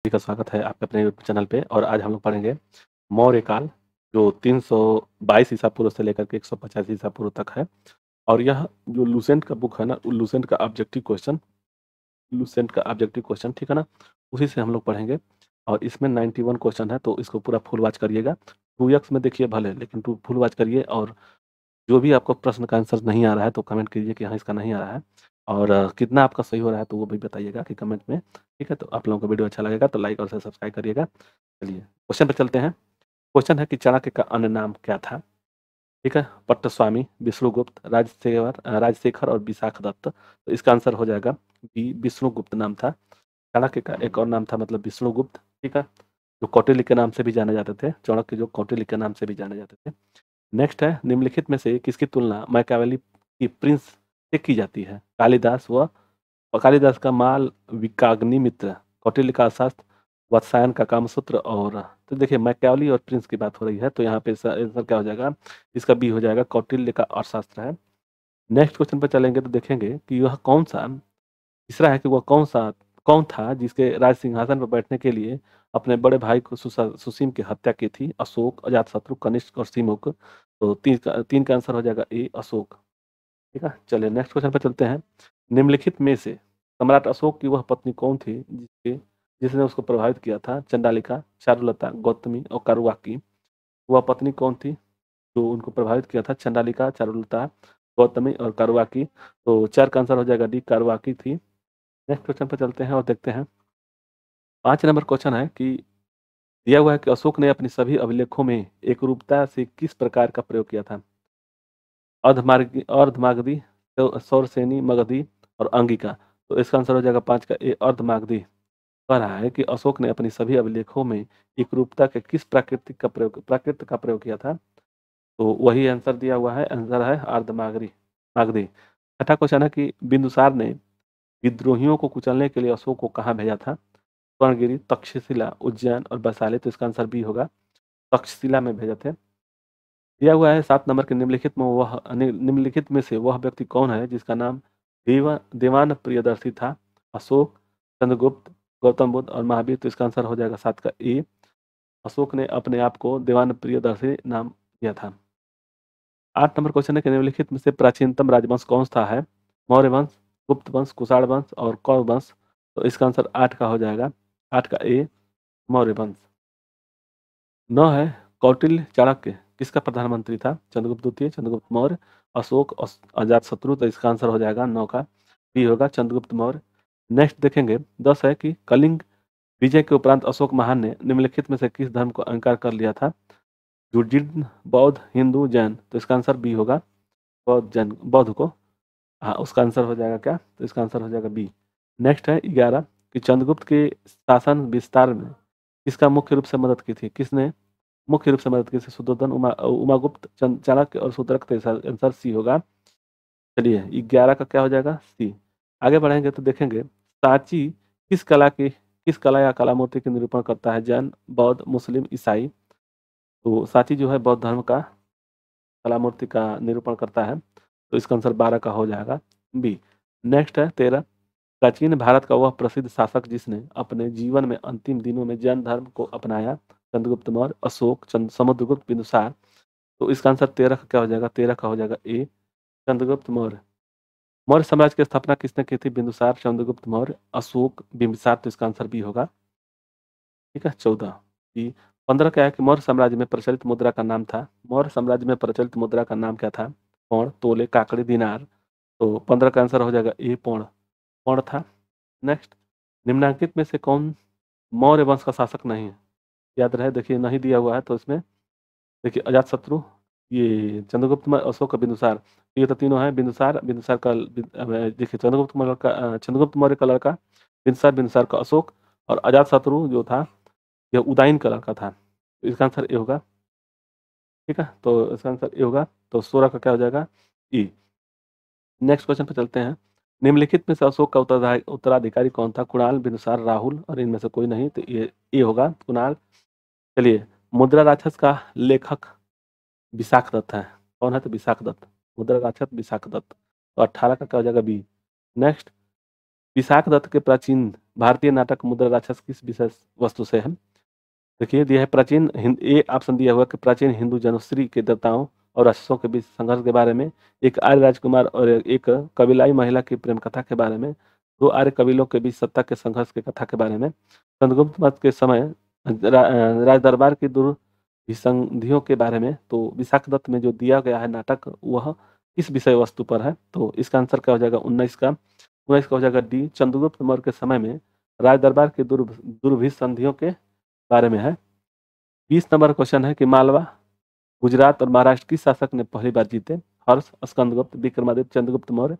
सभी का स्वागत है आपके अपने यूट्यूब चैनल पे। और आज हम लोग पढ़ेंगे मौर्य काल, जो 322 ईसा पूर्व से लेकर के 185 ईसा पूर्व तक है। और यह जो लूसेंट का बुक है ना, लूसेंट का ऑब्जेक्टिव क्वेश्चन, ठीक है ना, उसी से हम लोग पढ़ेंगे। और इसमें 91 क्वेश्चन है, तो इसको पूरा फुल वॉच करिएगा। 2x में देखिए भले, लेकिन फुल वॉच करिए। और जो भी आपको प्रश्न का आंसर नहीं आ रहा है तो कमेंट कीजिए कि हाँ इसका नहीं आ रहा है। और कितना आपका सही हो रहा है तो वो भी बताइएगा कि कमेंट में। ठीक है, तो आप लोगों को वीडियो अच्छा लगेगा तो लाइक और सब्सक्राइब करिएगा। चलिए क्वेश्चन पर चलते हैं। क्वेश्चन है कि चाणक्य का अन्य नाम क्या था। ठीक है, पट्टस्वामी, विष्णुगुप्त, राजशेखर और विशाखदत्त। तो इसका आंसर हो जाएगा बी, विष्णुगुप्त नाम था। चाणक्य का एक और नाम था मतलब विष्णुगुप्त। ठीक है, जो कौटिल्य के नाम से भी जाने जाते थे। चाणक्य जो कौटिल्य के नाम से भी जाने जाते थे। नेक्स्ट है, निम्नलिखित में से किसकी तुलना मैकियावेली की प्रिंस से की जाती है। कालिदास का माल विकाग्निमित्र, कौटिल्य का अर्थशास्त्र, वात्स्यायन का कामसूत्र। और तो देखिए मैकियावेली और प्रिंस की बात हो रही है, तो यहाँ पे आंसर क्या हो जाएगा, इसका बी हो जाएगा, कौटिल्य का अर्थशास्त्र है। नेक्स्ट क्वेश्चन पर चलेंगे तो देखेंगे कि वह कौन सा, तीसरा है कि वह कौन था जिसके राज सिंहासन पर बैठने के लिए अपने बड़े भाई को सुसीम की हत्या की थी। अशोक, अजातशत्रु, कनिष्क और सिमुक। तो तीन का आंसर हो जाएगा ए, अशोक। ठीक है, चलिए नेक्स्ट क्वेश्चन पर चलते हैं। निम्नलिखित में से सम्राट अशोक की वह पत्नी कौन थी जिसने उसको प्रभावित किया था। चंडालिका, चारुलता, गौतमी और कारुआकी। वह पत्नी कौन थी जो उनको प्रभावित किया था। चंडालिका, चारुलता, गौतमी और कारुआकी। तो 4 का आंसर हो जाएगा डी, कारुआकी थी। नेक्स्ट क्वेश्चन पर चलते हैं और देखते हैं। 5 नंबर क्वेश्चन है कि दिया हुआ है कि अशोक ने अपनी सभी अभिलेखों में एकरूपता से किस प्रकार का प्रयोग किया था। अर्धमागधी, सौरसेनी, मगधी और अंगिका। तो इसका आंसर हो जाएगा 5 का ए, अर्धमागधी। कह रहा है कि अशोक ने अपनी सभी अभिलेखों में एकरूपता के किस प्राकृत का प्रयोग किया था। तो वही आंसर दिया हुआ है, आंसर है अर्धमागधी मागधी। छठा क्वेश्चन है कि बिंदुसार ने विद्रोहियों को कुचलने के लिए अशोक को कहाँ भेजा था। स्वर्णगिरी, तक्षशिला, उज्जैन और वैशाली। तो इसका आंसर बी होगा, तक्षशिला में भेजे थे। दिया हुआ है 7 नंबर के निम्नलिखित में से वह व्यक्ति कौन है जिसका नाम देवान प्रियदर्शी था। अशोक, चंद्रगुप्त, गौतम बुद्ध और महावीर। तो इसका आंसर हो जाएगा 7 का ए, अशोक ने अपने आप को देवान प्रियदर्शी नाम दिया था। 8 नंबर क्वेश्चन है कि निम्नलिखित में से प्राचीनतम राजवंश कौन सा है। मौर्य वंश, गुप्त वंश, कुषाण वंश और कौरव वंश। तो इसका आंसर 8 का हो जाएगा, 8 का ए, मौर्य वंश। 9 है, कौटिल्य चाणक्य किसका प्रधानमंत्री था। चंद्रगुप्त द्वितीय, चंद्रगुप्त मौर्य, अशोक, अजातशत्रु। तो इसका आंसर हो जाएगा 9 का बी होगा, चंद्रगुप्त मौर्य। नेक्स्ट देखेंगे 10 है कि कलिंग विजय के उपरांत अशोक महान ने निम्नलिखित में से किस धर्म को अंगीकार कर लिया था। जुडिज्म, बौद्ध, हिंदू, जैन। तो इसका आंसर बी होगा, बौद्ध को। हाँ, उसका आंसर हो जाएगा क्या, तो इसका आंसर हो जाएगा बी। नेक्स्ट है 11 कि चंद्रगुप्त के शासन विस्तार में किसका मुख्य रूप से मदद की थी। किसने मुख्य रूप से मदद की थी। सुद्धोधन, उमागुप्त, चाणक्य और शूद्रक। तो आंसर सी होगा। चलिए 11 का क्या हो जाएगा, सी। आगे बढ़ेंगे तो देखेंगे सांची किस कला या कला मूर्ति के निरूपण करता है। जैन, बौद्ध, मुस्लिम, ईसाई। तो सांची जो है बौद्ध धर्म का कला मूर्ति का निरूपण करता है। तो इसका आंसर 12 का हो जाएगा बी। नेक्स्ट है 13, प्राचीन भारत का वह प्रसिद्ध शासक जिसने अपने जीवन में अंतिम दिनों में जैन धर्म को अपनाया। चंद्रगुप्त मौर्य, अशोक, समुद्रगुप्त, बिंदुसार। तो इसका आंसर 13 का क्या हो जाएगा, 13 का हो जाएगा ए, चंद्रगुप्त मौर्य। मौर्य साम्राज्य की स्थापना किसने की थी। बिंदुसार, चंद्रगुप्त मौर्य, अशोक, बिंबिसार। तो इसका आंसर बी होगा। ठीक है, 14 बी। 15 क्या है कि मौर्य साम्राज्य में प्रचलित मुद्रा का नाम था। मौर्य साम्राज्य में प्रचलित मुद्रा का नाम क्या था। पौण, तोले, काकड़ी, दिनार। तो 15 का आंसर हो जाएगा ए, पौण। पौण था। नेक्स्ट, निम्नांकित में से कौन मौर्य वंश का शासक नहीं है। याद रहे, देखिए नहीं दिया हुआ है तो इसमें देखिए अजातशत्रु, ये चंद्रगुप्त मौर्य, अशोक, बिंदुसार। ये तो तीनों है। बिंदुसार, बिंदुसार का देखिए चंद्रगुप्त मौर्य का लड़का बिंदुसार, बिंदुसार का अशोक। और अजातशत्रु जो था यह उदयन का लड़का था। तो इसका आंसर ए होगा। ठीक है, तो इसका आंसर ए होगा। तो 16 का क्या हो जाएगा, ई। नेक्स्ट क्वेश्चन पे चलते हैं। निम्नलिखित में से अशोक का उत्तराधिकारी कौन था। कुणाल, बिंदुसार, राहुल और इनमें से कोई नहीं। तो ये होगा कुणाल। चलिए, मुद्रा राक्षस का लेखक विशाख दत्त है। कौन है, तो विशाख दत्त। मुद्रा राक्षस विशाख दत्त। तो 18 का क्या हो जाएगा बी। नेक्स्ट, विशाख दत्त के प्राचीन भारतीय नाटक मुद्रा राक्षस किस विषय वस्तु से है? देखिए दिया है प्राचीन हिंद ये ऑप्शन दिया हुआ कि प्राचीन हिंदू जनश्री के देवताओं और राक्षसों के बीच संघर्ष के बारे में, एक आर्य राजकुमार और एक कबीलाई महिला की प्रेम कथा के बारे में, दो आर्य कबीलों के बीच सत्ता के संघर्ष की कथा के बारे में, चंद्रगुप्त मौर्य के समय राज दरबार की दुर्विसंधियों के बारे में। तो विशाखदत्त में जो दिया गया है नाटक वह किस विषय वस्तु पर है? तो इसका आंसर क्या हो जाएगा? 19 का हो जाएगा डी, चंद्रगुप्त मौर्य के समय में राज दरबार के दुर्विसंधियों के बारे में है। 20 नंबर क्वेश्चन है कि मालवा, गुजरात और महाराष्ट्र किस शासक ने पहली बार जीते? हर्ष, स्कंदगुप्त, विक्रमादित्य, चंद्रगुप्त मौर्य।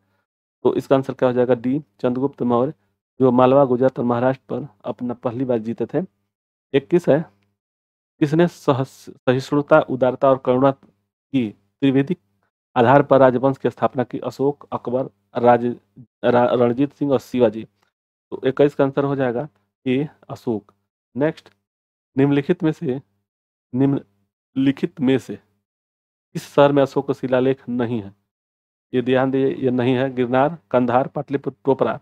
तो इसका आंसर क्या हो जाएगा? डी, चंद्रगुप्त मौर्य, जो मालवा, गुजरात और महाराष्ट्र पर अपना पहली बार जीते थे। 21 है, किसने सहिष्णुता, उदारता और करुणा की त्रिवेदी आधार पर राजवंश की स्थापना की? अशोक, अकबर, रणजीत सिंह और शिवाजी। तो 21 का आंसर हो जाएगा ए, अशोक। नेक्स्ट, निम्नलिखित में से किस शहर में अशोक का शिलालेख नहीं है? ये ध्यान दिए, ये नहीं है। गिरनार, कंधार, पाटलिपुत्र, टोपरा।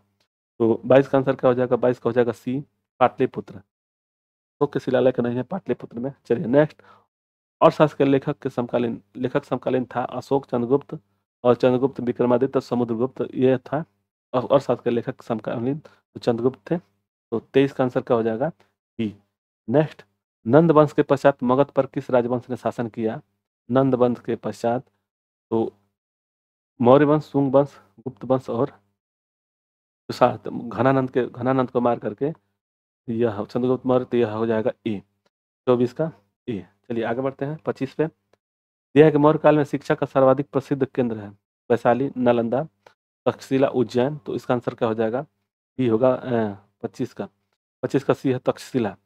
तो 22 का आंसर क्या हो जाएगा? 22 का हो जाएगा सी, पाटलिपुत्र। अशोक के शिलालेख नहीं है पाटलिपुत्र में। चलिए नेक्स्ट, और शासकीय लेखक समकालीन था अशोक, चंद्रगुप्त और चंद्रगुप्त, विक्रमादित्य, समुद्रगुप्त। ये था और शासकीय लेखक समकालीन तो चंद्रगुप्त थे। तो 23 का आंसर क्या हो जाएगा? बी। नेक्स्ट, नंद वंश के पश्चात मगध पर किस राजवंश ने शासन किया? नंद वंश के पश्चात तो मौर्य वंश, शुंग वंश, गुप्त वंश और घनानंद को मार करके यह चंद्रगुप्त मौर्य। तो यह हो जाएगा ए, 24 का ए। चलिए आगे बढ़ते हैं 25 पे। दिया है कि मौर्य काल में शिक्षा का सर्वाधिक प्रसिद्ध केंद्र है? वैशाली, नालंदा, तक्षशिला, उज्जैन। तो इसका आंसर क्या हो जाएगा? बी होगा 25 का सी है तक्षशिला।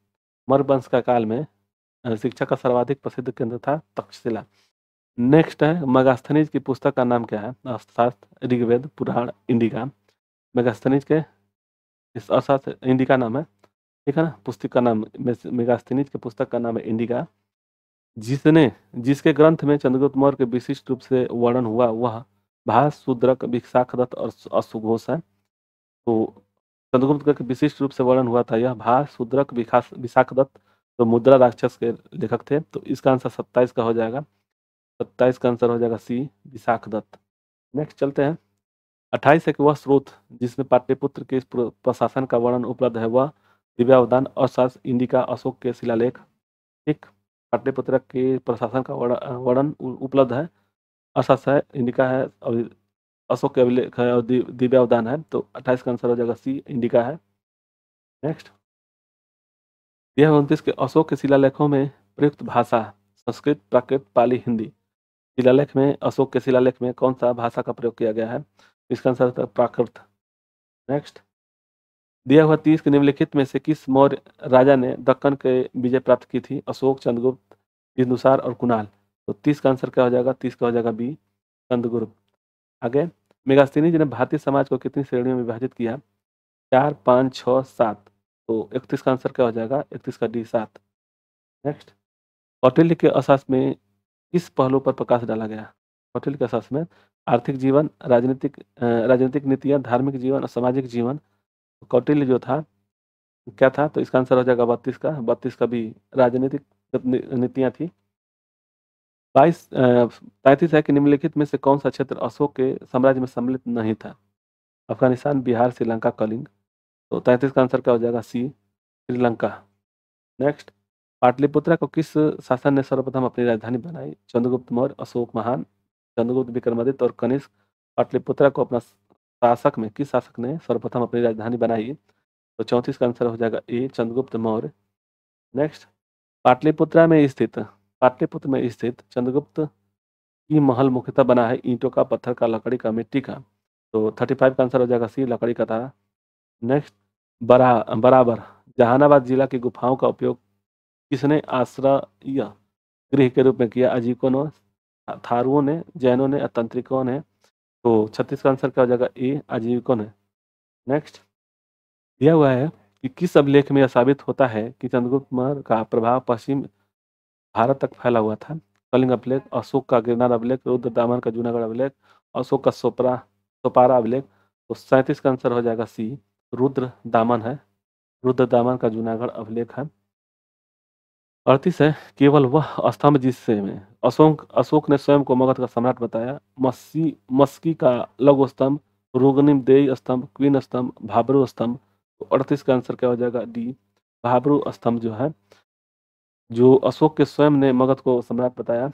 मौर्य वंश का काल में शिक्षा का सर्वाधिक प्रसिद्ध केंद्र था तक्षशिला। नेक्स्ट है, मेगास्थनीज की पुस्तक का नाम क्या है? अर्थशास्त्र, ऋग्वेद, पुराण, इंडिका। मेगास्थनीज के इस अर्थशास्त्र इंडिका नाम है, ठीक है ना। पुस्तक का नाम मेगास्थनीज के पुस्तक का नाम है इंडिका। जिसके ग्रंथ में चंद्रगुप्त मौर्य के विशिष्ट रूप से वर्णन हुआ वह भास, शूद्रक, विशाखदत्त और अश्वघोष है। तो चंद्रगुप्त का विशिष्ट रूप से वर्णन हुआ था यह भास, शूद्रक, विशाखदत्त, तो मुद्रा राक्षस के लेखक थे। तो इसका आंसर 27 का हो जाएगा। 27 का आंसर हो जाएगा सी, विशाखदत्त। नेक्स्ट चलते हैं 28 है कि वह स्रोत जिसमें पाटलिपुत्र के प्रशासन का वर्णन उपलब्ध है वह दिव्यावदान, अर्थशास्त्र, इंडिका, अशोक के शिलालेख। ठीक, पाटलिपुत्र के प्रशासन का वर्णन उपलब्ध है, अर्थशास्त्र है, इंडिका है और अशोक के अभिलेख है और दिव्यावदान है। तो 28 का आंसर हो जाएगा सी, इंडिका है। नेक्स्ट, यह 29 के अशोक के शिलालेखों में प्रयुक्त भाषा संस्कृत, प्राकृत, पाली, हिंदी। शिलालेख में, अशोक के शिलालेख में कौन सा भाषा का प्रयोग किया गया है? इसका आंसर होता है प्राकृत। नेक्स्ट, दिया हुआ 30 के निम्नलिखित में से किस मौर्य राजा ने दक्कन के विजय प्राप्त की थी? अशोक, चंद्रगुप्त, बिंदुसार और कुणाल। तो 30 का आंसर क्या हो जाएगा? 30 का हो जाएगा बी, चंद्रगुप्त। आगे, मेगास्थनीज ने भारतीय समाज को कितनी श्रेणियों में विभाजित किया? 4, 5, 6, 7। तो 31 का आंसर क्या हो जाएगा? 31 का डी, 7। नेक्स्ट, कौटिल्य के अर्थशास्त्र में किस पहलू पर प्रकाश डाला गया? कौटिल्य के अर्थशास्त्र में आर्थिक जीवन, राजनीतिक नीतियां, धार्मिक जीवन और सामाजिक जीवन। कौटिल्य जो था क्या था? तो इसका आंसर हो जाएगा 32 का भी राजनीतिक नीतियां थी। 33 है कि निम्नलिखित में से कौन सा क्षेत्र अशोक के साम्राज्य में सम्मिलित नहीं था? अफगानिस्तान, बिहार, श्रीलंका, कलिंग। तो 33 का आंसर क्या हो जाएगा? सी, श्रीलंका। नेक्स्ट, पाटलिपुत्रा को किस शासन ने सर्वप्रथम अपनी राजधानी बनाई? चंद्रगुप्त मौर्य, अशोक महान, चंद्रगुप्त, विक्रमादित्य और कनिष्क। पाटलिपुत्रा को अपना किस शासक ने सर्वप्रथम अपनी राजधानी बनाई? तो 34 का आंसर हो जाएगा ए, चंद्रगुप्त मौर्य। नेक्स्ट, पाटलिपुत्र में स्थित चंद्रगुप्त की महल मुख्यतः बना है ईंटों का, पत्थर का, लकड़ी का, मिट्टी का। तो 35 का आंसर हो जाएगा सी, लकड़ी का था। नेक्स्ट, बराबर जहानाबाद जिला की गुफाओं का उपयोग किसने आश्रय गृह के रूप में किया? अजीकों ने, थारुओं ने, जैनों ने, तंत्रिकों ने। तो 36 का आंसर क्या हो जाएगा? ए, आजीविकों ने। नेक्स्ट, दिया हुआ है कि किस अभिलेख में यह साबित होता है कि चंद्रगुप्त मौर्य का प्रभाव पश्चिम भारत तक फैला हुआ था? कलिंग अभिलेख, अशोक का गिरनार अभिलेख, रुद्र दामन का जूनागढ़ अभिलेख, अशोक का सोपारा अभिलेख। तो 37 का आंसर हो जाएगा सी, रुद्र दामन है। रुद्रदामन का जूनागढ़ अभिलेख है। 38 है, केवल वह स्तंभ जिससे में अशोक अशोक ने स्वयं को मगध का सम्राट बताया। मस्की का लघु स्तंभ, रोगनिमदेय स्तंभ, क्वीन स्तंभ, भाब्रू स्तंभ। तो 38 का आंसर क्या हो जाएगा? डी, भाब्रू स्तंभ जो है, जो अशोक के स्वयं ने मगध को सम्राट बताया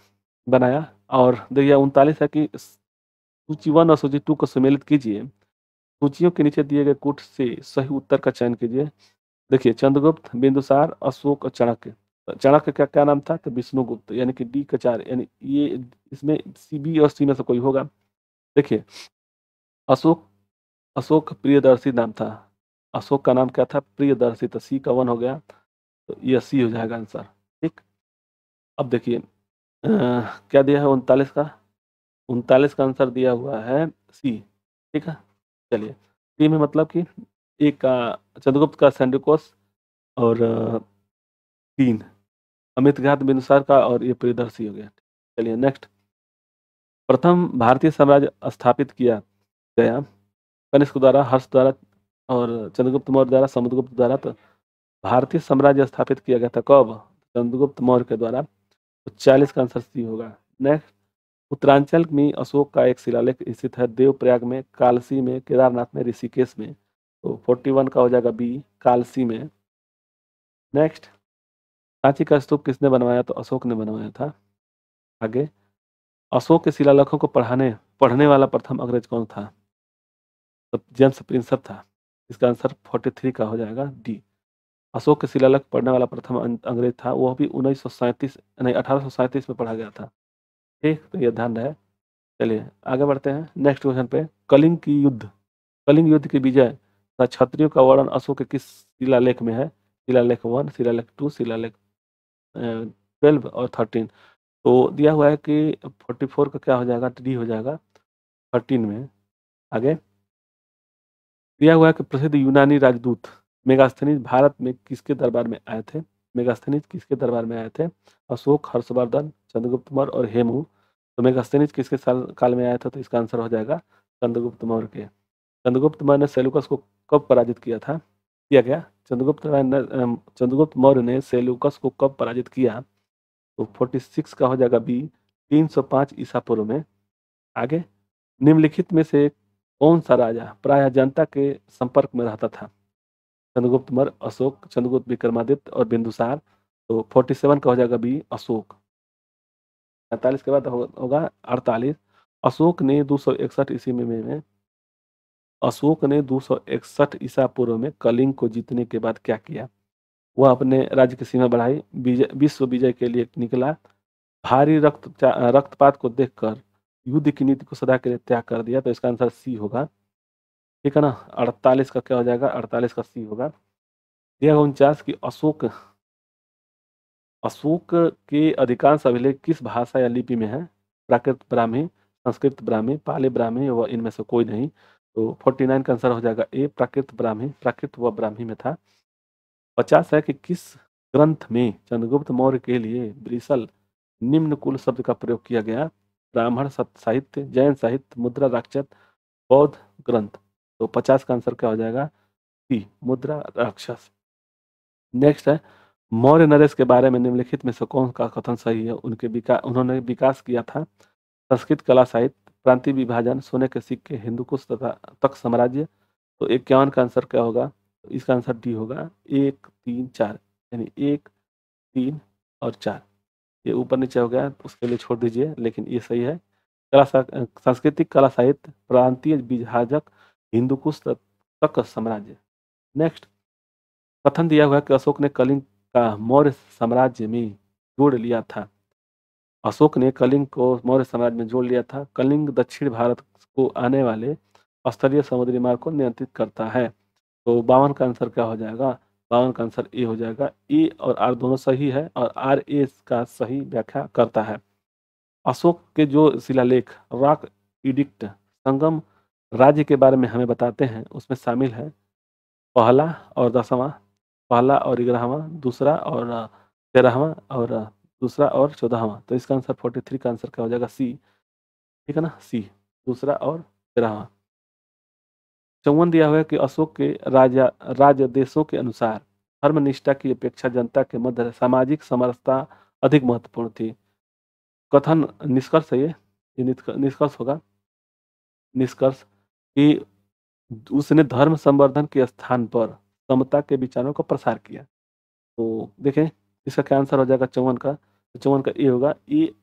बनाया। और देखिए 39 है कि सूची 1 और सूची 2 को सम्मिलित कीजिए। सूचियों के नीचे दिए गए कूट से सही उत्तर का चयन कीजिए। देखिए चंद्रगुप्त, बिंदुसार, अशोक और चाणक्य। तो चाणक्य का क्या नाम था? तो विष्णुगुप्त, यानी कि डी का 4, यानी ये इसमें सी, बी और सी में से कोई होगा। देखिए अशोक अशोक प्रियदर्शी नाम था। अशोक का नाम क्या था? प्रियदर्शी। तो सी का 1 हो गया, तो ये सी हो जाएगा आंसर। ठीक, अब देखिए क्या दिया है 39 का? 39 का आंसर दिया हुआ है सी। ठीक है, चलिए सी में मतलब कि एक का चंद्रगुप्त का सैंडिकोस, और 3 अमित घात बिंदुसार का, और ये प्रियदर्शी हो गया। चलिए नेक्स्ट, प्रथम भारतीय साम्राज्य स्थापित किया गया कनिष्क द्वारा, हर्ष द्वारा और चंद्रगुप्त मौर्य द्वारा, समुद्रगुप्त द्वारा। तो भारतीय साम्राज्य स्थापित किया गया था कब? चंद्रगुप्त मौर्य के द्वारा। तो 40 का आंसर सी होगा। नेक्स्ट, उत्तरांचल में अशोक का एक शिलालेख स्थित है। देवप्रयाग में, कालसी में, केदारनाथ में, ऋषिकेश में। तो 41 का हो जाएगा बी, कालसी में। नेक्स्ट, सांची का स्तूप किसने बनवाया? तो अशोक ने बनवाया था। आगे, अशोक के शिलालेखों को पढ़ने वाला प्रथम अंग्रेज कौन था? तो जेम्स प्रिंसप था। इसका आंसर 43 का हो जाएगा डी। अशोक के शिलालेख पढ़ने वाला प्रथम अंग्रेज था, वह भी 1937 नहीं 1837 में पढ़ा गया था। ठीक, तो ये ध्यान रहे। चलिए आगे बढ़ते हैं नेक्स्ट क्वेश्चन पे। कलिंग युद्ध की विजय तथा क्षत्रियों का वर्णन अशोक के किस शिलालेख में है? शिलालेख 1, शिलालेख 2, शिलालेख 12 और 13। तो दिया हुआ है कि 44 का क्या हो जाएगा? डी हो जाएगा 13 में। आगे दिया हुआ है कि प्रसिद्ध यूनानी राजदूत मेगास्थनीज भारत में किसके दरबार में आए थे? मेगास्थनीज किसके दरबार में आए थे? अशोक, हर्षवर्धन, चंद्रगुप्त मौर्य और हेमू। तो मेगास्थनीज किसके साल काल में आया था? तो इसका आंसर हो जाएगा चंद्रगुप्त मौर्य के। चंद्रगुप्त मौर्य ने सेल्यूकस को कब पराजित किया गया? चंद्रगुप्त मौर्य ने सेल्यूकस को कब पराजित किया? तो 46 का हो जाएगा बी, 305 ईसा पूर्व में। आगे, निम्नलिखित में से कौन सा राजा प्रायः जनता के संपर्क में रहता था? चंद्रगुप्त मौर्य, अशोक, चंद्रगुप्त विक्रमादित्य और बिंदुसार। तो 47 का हो जाएगा बी, अशोक। 45 के बाद होगा 48। अशोक ने 261 ईस्वी में अशोक ने 261 ईसा पूर्व में कलिंग को जीतने के बाद क्या किया? वह अपने राज्य की सीमा बढ़ाई, विश्व विजय के लिए निकला, भारी रक्तपात को देखकर युद्ध की नीति को सदा के लिए त्याग कर दिया। तो इसका आंसर सी होगा। ठीक है ना, 48 का क्या हो जाएगा? 48 का सी होगा। यह 49 की अशोक के अधिकांश अभिलेख किस भाषा या लिपि में है? प्राकृत ब्राह्मी, संस्कृत ब्राह्मी, पाली ब्राह्मी व इनमें से कोई नहीं। तो 49 का आंसर हो जाएगा ए, प्राकृत ब्राह्मी। प्राकृत व ब्राह्मी में था। 50 है कि किस ग्रंथ में चंद्रगुप्त मौर्य के लिए ब्रिसल निम्न कुल शब्द का प्रयोग किया गया? ब्राह्मण साहित्य, जैन साहित्य, मुद्रा राक्षस, बौद्ध ग्रंथ। तो 50 का आंसर क्या हो जाएगा? सी, मुद्रा राक्षस। नेक्स्ट है, मौर्य नरेश के बारे में निम्नलिखित में से कौन का कथन सही है? उन्होंने विकास किया था संस्कृत कला साहित्य, प्रांतीय विभाजन, सोने के सिक्के, हिंदू कुश तथा तक साम्राज्य। तो 51 का आंसर क्या होगा? तो इसका आंसर डी होगा, 1, 3, 4, यानी 1, 3 और 4। ये ऊपर नीचे हो गया, उसके लिए छोड़ दीजिए, लेकिन ये सही है। सांस्कृतिक कला साहित्य, प्रांतीय विभाजक, हिंदू कुश तक साम्राज्य। नेक्स्ट, कथन दिया हुआ है कि अशोक ने कलिंग का मौर्य साम्राज्य में जोड़ लिया था। अशोक ने कलिंग को मौर्य साम्राज्य में जोड़ लिया था। कलिंग दक्षिण भारत को आने वाले स्थलीय समुद्री मार्ग को नियंत्रित करता है। तो 52 का आंसर क्या हो जाएगा? 52 का आंसर ए हो जाएगा। ए और आर दोनों सही है, और आर ए का सही व्याख्या करता है। अशोक के जो शिलालेख रॉक इडिक्ट संगम राज्य के बारे में हमें बताते हैं, उसमें शामिल है पहला और 10वां, पहला और 11वां, दूसरा और 13वां, और दूसरा और 14वां। तो इसका आंसर 43 का आंसर क्या हो जाएगा? सी। ठीक है ना, सी, दूसरा और 13वां। 54 दिया हुआ है कि अशोक के राजदेशों के अनुसार धर्मनिष्ठा की अपेक्षा जनता के मध्य सामाजिक समरसता अधिक महत्वपूर्ण थी। कथन निष्कर्ष है ये निष्कर्ष होगा निष्कर्ष कि उसने धर्म संवर्धन के स्थान पर समता के विचारों का प्रसार किया। तो देखें इसका क्या आंसर हो जाएगा 54 का, तो 54 का ए होगा। ए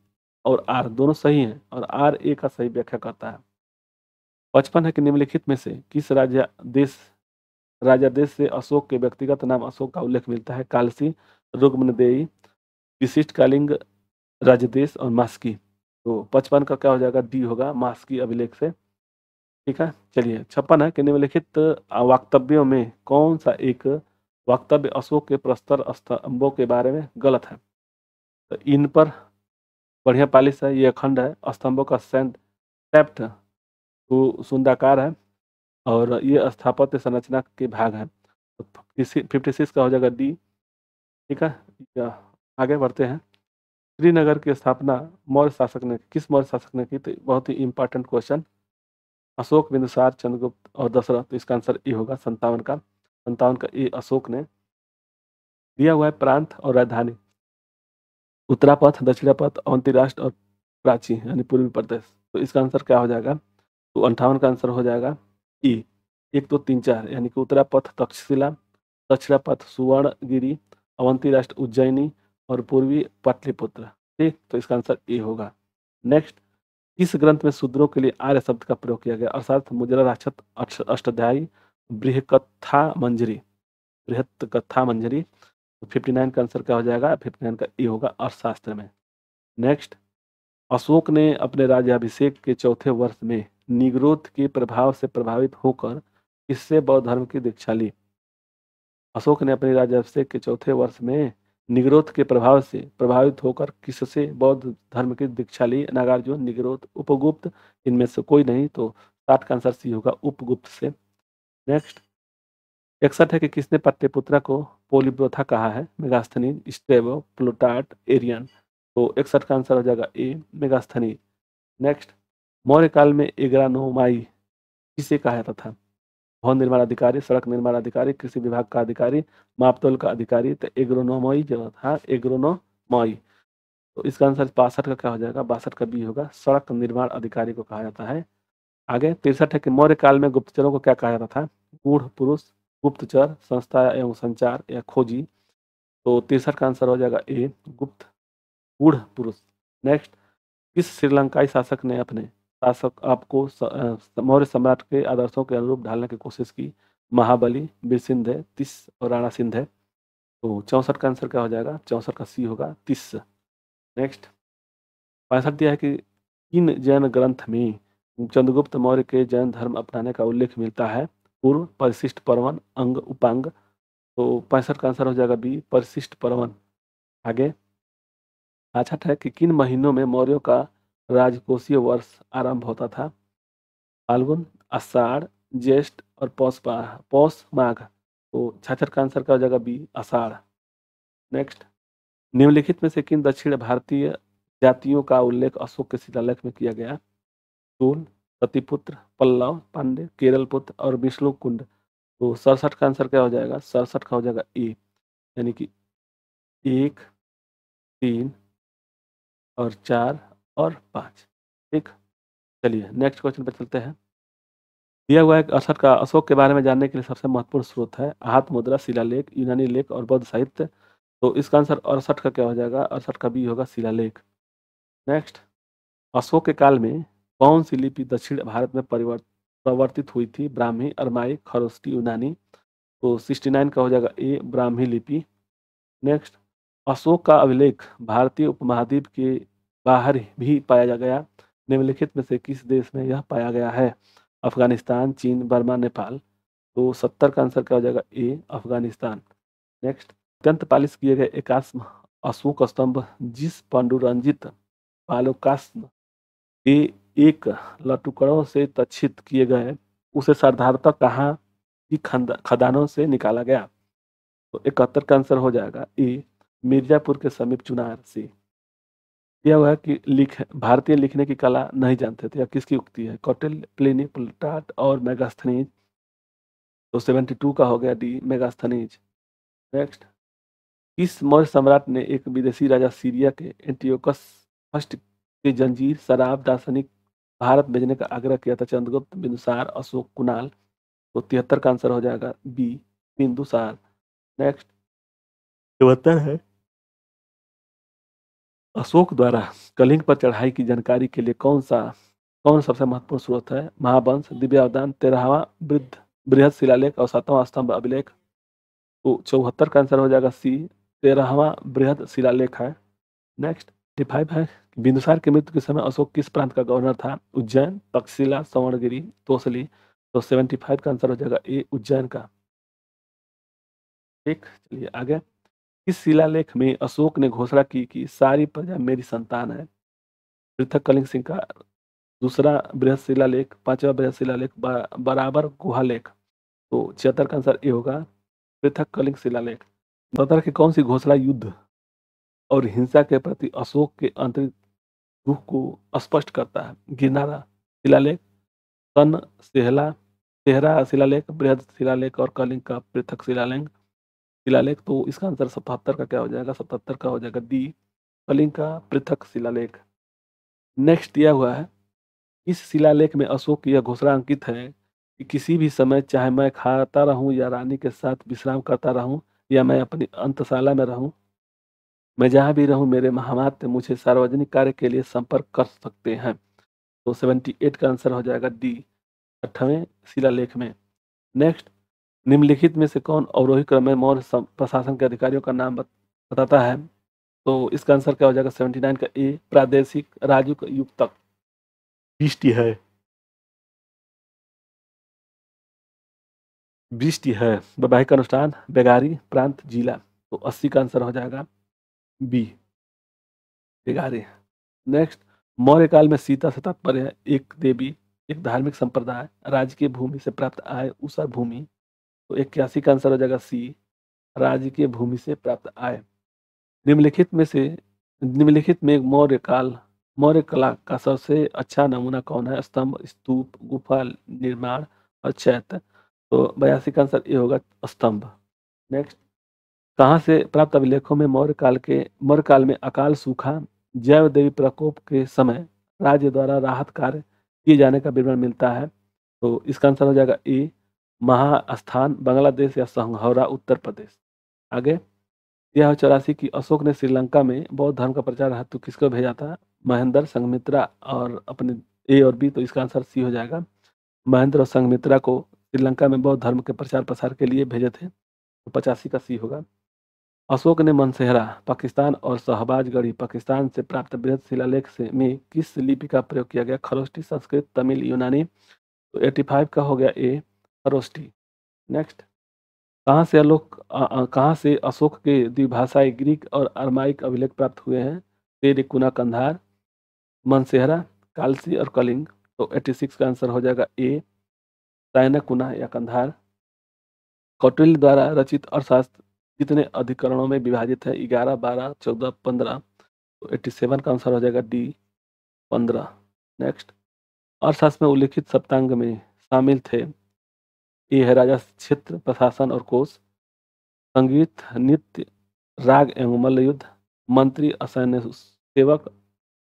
और आर दोनों सही हैं और आर ए का सही व्याख्या करता है। 55 है कि निम्नलिखित में से किस राजा देश से अशोक के व्यक्तिगत नाम अशोक का उल्लेख मिलता है? कालसी, रुग्मनदेही, विशिष्ट कालिंग राजदेश और मास्की। तो 55 का क्या हो जाएगा? डी होगा, मास्की अभिलेख से। ठीक है, चलिए 56 है कि निम्नलिखित वक्तव्यों में कौन सा एक वक्तव्य अशोक के प्रस्तर स्तंभों के बारे में गलत है? तो इन पर बढ़िया पालिश है, ये अखंड है, स्तंभों का सेप्ट सुंडाकार है और ये स्थापत्य संरचना के भाग है। तो 56 का हो जाएगा डी। ठीक है, आगे बढ़ते हैं। श्रीनगर की स्थापना किस मौर्य शासक ने की? तो बहुत ही इंपॉर्टेंट क्वेश्चन। अशोक, बिंदुसार, चंद्रगुप्त और दशरथ। तो इसका आंसर ए होगा 57 का। 57 का ए अशोक ने। दिया हुआ है प्रांत और राजधानी। उत्तरापथ, दक्षिणापथ, अवंती राष्ट्र और प्राची यानी पूर्वी प्रदेश। तो इसका आंसर क्या हो जाएगा? तो 58 का आंसर हो जाएगा ई 1 2 3 4 यानी कि उत्तरापथ तक्षशिला, दक्षिणापथ सुवर्णगिरी, अवंती राष्ट्र उज्जैनी और पूर्वी पाटलिपुत्र। ठीक, तो इसका आंसर ए होगा। नेक्स्ट, इस ग्रंथ में शूद्रों के लिए आर्य शब्द का प्रयोग किया गया अर्थात मुद्रा राक्षत अष्टाध्यायी बृहत कथा मंजरी। तो 59 का आंसर क्या हो जाएगा? 59 का ए होगा अर्थशास्त्र में। नेक्स्ट, अशोक ने अपने राज्याभिषेक के चौथे वर्ष में निग्रोध के प्रभाव से प्रभावित होकर किससे बौद्ध धर्म की दीक्षा ली? अशोक ने अपने राज्याभिषेक के चौथे वर्ष में निग्रोध के प्रभाव से प्रभावित होकर किससे बौद्ध धर्म की दीक्षा ली? नागार्जुन, निग्रोध, उपगुप्त, इनमें से कोई नहीं। तो 60 का आंसर सी होगा, उपगुप्त से। नेक्स्ट, 61 है कि किसने पाटलिपुत्रा को पोलिब्रोथा कहा है? Megasthenes, Strabo, Plutarch, Arrian. तो 61 का आंसर हो जाएगा ए, मेगास्थनीज। नेक्स्ट, मौर्य काल में एग्रानोमाई किसे कहा जाता था? भवन निर्माण अधिकारी, सड़क निर्माण अधिकारी, कृषि विभाग का अधिकारी, मापतौल का अधिकारी। तो एग्रोनोमोई जो था, एग्रोनोमोई। तो इसका आंसर 62 का क्या हो जाएगा? 62 का बी होगा, सड़क निर्माण अधिकारी को कहा जाता है। आगे 63 है कि मौर्य काल में गुप्तचरों को क्या कहा जाता था? गूढ़ पुरुष, गुप्तचर, संस्था एवं संचार या खोजी। तो 63 का आंसर हो जाएगा ए, गूढ़ पुरुष। नेक्स्ट, किस श्रीलंकाई शासक ने अपने शासक आपको मौर्य सम्राट के आदर्शों के अनुरूप ढालने की कोशिश की? महाबली, बिरसिंधे, तिस और राणा सिंधे। तो 64 का आंसर क्या हो जाएगा? 64 का सी होगा, तिस। नेक्स्ट, 65 दिया है कि किन जैन ग्रंथ में चंद्रगुप्त मौर्य के जैन धर्म अपनाने का उल्लेख मिलता है? पूर्व, परिशिष्ट पर्वन, अंग, उपांग। तो 65 का आंसर हो जाएगा बी, परिशिष्ट पर्वन। आगे 66 है कि किन महीनों में मौर्यों का राजकोषीय वर्ष आरंभ होता था? फाल्गुन, आषाढ़, ज्येष्ठ और पौष माघ। तो 66 का आंसर क्या हो जाएगा? बी, आषाढ़। नेक्स्ट, निम्नलिखित में से किन दक्षिण भारतीय जातियों का उल्लेख अशोक के शिलालेख में किया गया? चोल, सतीपुत्र, पल्लव, पांड्य, केरल पुत्र और विष्णुकुंड। तो 67 का आंसर क्या हो जाएगा? 67 का हो जाएगा ए, यानी कि 1, 3 और 4 और 5। ठीक, चलिए नेक्स्ट क्वेश्चन पर चलते हैं। दिया हुआ है कि 68 का अशोक के बारे में जानने के लिए सबसे महत्वपूर्ण स्रोत है हाथ मुद्रा, शिलालेख, यूनानी लेख और बौद्ध साहित्य। तो इसका आंसर 68 का क्या हो जाएगा? 68 का बी होगा, शिलालेख। नेक्स्ट, अशोक के काल में कौन सी लिपि दक्षिण भारत में प्रवर्तित हुई थी? ब्राह्मी, अरमाई, खरोष्टी, यूनानी। तो 69 का हो जाएगा ए, ब्राह्मी लिपि। नेक्स्ट, अशोक का अभिलेख भारतीय उपमहाद्वीप के बाहर भी पाया गया। निम्नलिखित में से किस देश में यह पाया गया है? अफगानिस्तान, चीन, बर्मा, नेपाल। तो 70 का आंसर क्या हो जाएगा? ए, अफगानिस्तान। नेक्स्ट, अत्यंत पालिश किए गए एकाश्म अशोक स्तंभ जिस पांडुरंजित बालुकाश्म के एक लटुकड़ों से तक्षित किए गए उसे साधारणतः कहाँ की खदानों से निकाला गया? तो 71 का आंसर हो जाएगा ए, मिर्जापुर के समीप चुनार से। दिया हुआ है कि भारतीय लिखने की कला नहीं जानते थे, या किसकी उक्ति है? कौटिल्य, प्लिनी, प्लूटार्क और मेगास्थनीज। तो 72 का हो गया डी, मेगास्थनीज। नेक्स्ट, किस मौर्य सम्राट ने एक विदेशी राजा सीरिया के एंटियोकस फर्स्ट के जंजीर, शराब, दार्शनिक भारत भेजने का आग्रह किया था? चंद्रगुप्त, बिंदुसार, अशोक, कुणाल। तो 73 का आंसर हो जाएगा बी, बिंदुसार। नेक्स्ट, 74 है, अशोक द्वारा कलिंग पर चढ़ाई की जानकारी के लिए कौन सबसे महत्वपूर्ण स्रोत है? महावंश, दिव्यावदान, 13वां बृहद शिलालेख और 7वां स्तंभ अभिलेख। तो 74 का आंसर हो जाएगा सी, 13वां बृहद शिलालेख है। नेक्स्ट, 55 है, बिंदुसार की मृत्यु के समय अशोक किस प्रांत का गवर्नर था? उज्जैन, तक्षशिला, सवर्णगिरी, तोसली। तो 75 का आंसर हो जाएगा ए, उज्जैन का। ठीक, चलिए आगे। इस शिलालेख में अशोक ने घोषणा की कि सारी प्रजा मेरी संतान है। पृथक कलिंग सिंह का दूसरा बृहद शिलालेख, 5वां बृहद शिलालेख, बराबर गुहालेख। तो 76 का आंसर ए होगा, पृथक कलिंग शिलालेख। 77 की कौन सी घोषणा युद्ध और हिंसा के प्रति अशोक के आंतरिक रुख को स्पष्ट करता है? गिरनारा शिलालेख, सन सेहला तेहरा शिलालेख, बृहद शिलालेख और कलिंग का पृथक शिलालेख। तो इसका आंसर 77 का क्या हो जाएगा? 77 का हो जाएगा डी, कलिंग का पृथक शिलालेख। नेक्स्ट दिया हुआ है, इस शिलालेख में अशोक की यह घोषणा अंकित है कि किसी भी समय चाहे मैं खाता रहूं या रानी के साथ विश्राम करता रहूं या मैं अपनी अंतशाला में रहूं, मैं जहां भी रहूं मेरे महामात्य मुझे सार्वजनिक कार्य के लिए संपर्क कर सकते हैं। तो 78 का आंसर हो जाएगा डी, 8वें शिलालेख में। नेक्स्ट, निम्नलिखित में से कौन अवरोही क्रम में मौर्य प्रशासन के अधिकारियों का नाम बताता है? तो इसका आंसर क्या हो जाएगा? 79 का ए, प्रादेशिक राजयुक्तक। बिष्टि है, बिष्टि है, वैवाहिक अनुष्ठान, बेगारी, प्रांत, जिला। तो 80 का आंसर हो जाएगा बी, बेगारी। नेक्स्ट, मौर्य काल में सीता से तात्पर्य है एक देवी, एक धार्मिक संप्रदाय, राजकीय भूमि से प्राप्त आय, उसर भूमि। तो 81 का आंसर हो जाएगा सी, राजकीय भूमि से प्राप्त आय। निम्नलिखित में से निम्नलिखित में मौर्य कला का सबसे अच्छा नमूना कौन है? स्तंभ, स्तूप, गुफा निर्माण और चैत्य। तो 82 का आंसर ये होगा, स्तंभ। नेक्स्ट, कहाँ से प्राप्त अभिलेखों में मौर्य काल में अकाल सूखा, जैव देवी प्रकोप के समय राज्य द्वारा राहत कार्य किए जाने का विवरण मिलता है? तो इसका आंसर हो जाएगा ए, महास्थान, बांग्लादेश या संघौरा, उत्तर प्रदेश। आगे, यह 84 की अशोक ने श्रीलंका में बौद्ध धर्म का प्रचार हेतु किसको भेजा था? महेंद्र, संघमित्रा और अपने ए और बी। तो इसका आंसर सी हो जाएगा, महेंद्र और संघमित्रा को श्रीलंका में बौद्ध धर्म के प्रचार प्रसार के लिए भेजे थे। तो 85 का सी होगा। अशोक ने मनसेहरा पाकिस्तान और शहबाजगढ़ी पाकिस्तान से प्राप्त बृहद शिलालेख से में किस लिपि का प्रयोग किया गया? खरोष्टी, संस्कृत, तमिल, यूनानी। तो 85 का हो गया ए, खरोष्टी। नेक्स्ट, कहाँ से अशोक के द्विभाषाई ग्रीक और अरमाइक अभिलेख प्राप्त हुए हैं? तेरिकुना, कंधार, मनसेहरा, कालसी और कलिंग। तो 86 का आंसर हो जाएगा ए, सायनाकुना या कंधार। कौटिल्य द्वारा रचित अर्थशास्त्र कितने अधिकरणों में विभाजित है? 11, 12, 14, 15। तो 87 का आंसर हो जाएगा डी, 15। नेक्स्ट, अर्थशास्त्र में उल्लिखित सप्तांग में शामिल थे? ए है राजा, क्षेत्र, प्रशासन और कोष, संगीत, नृत्य, राग एवं मल्लयुद्ध, मंत्री, असैन्य सेवक,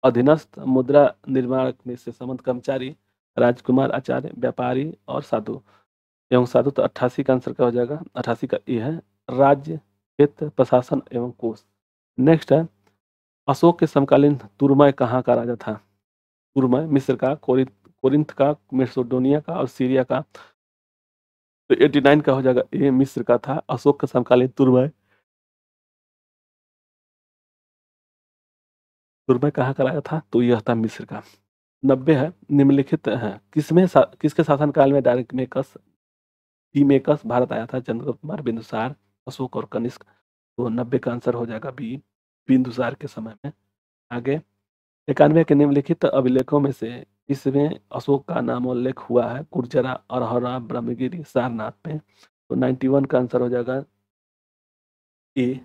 अधीनस्थ, मुद्रा निर्माण में से संबंध कर्मचारी, राजकुमार, आचार्य, व्यापारी और साधु एवं साधु। तो 88 का आंसर क्या हो जाएगा? 88 का ए है, राज्य, क्षेत्र, प्रशासन एवं कोष। नेक्स्ट है, अशोक के समकालीन तुरमय कहाँ का राजा था? तुरमय मिस्र का, कोरिंथ का, मेसोडोनिया का और सीरिया का। तो 89 का हो जाएगा ए, मिस्र का था अशोक का समकालीन तुरमय। तुरमय कहाँ का राजा था? तो यह था मिस्र का। 90 है, निम्नलिखित है किसके शासनकाल में डीमेकस भारत आया था? चंद्रगुप्त मौर्य, बिंदुसार, अशोक और कनिष्क। तो 90 का आंसर हो जाएगा बी, बिंदुसार के समय में। आगे, 91 के निम्नलिखित अभिलेखों में से इसमें अशोक का नामोल्लेख हुआ है? कुर्जरा, अरहरा, ब्रह्मगिरी, सारनाथ में। तो 91 का आंसर हो जाएगा ए,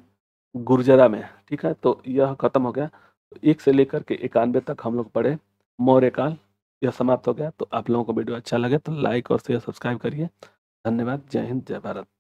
गुर्जरा में। ठीक है, तो यह खत्म हो गया। तो 1 से लेकर के 91 तक हम लोग पढ़े मौर्य काल, यह समाप्त हो गया। तो आप लोगों को वीडियो अच्छा लगे तो लाइक और शेयर सब्सक्राइब करिए। धन्यवाद। जय हिंद, जय भारत।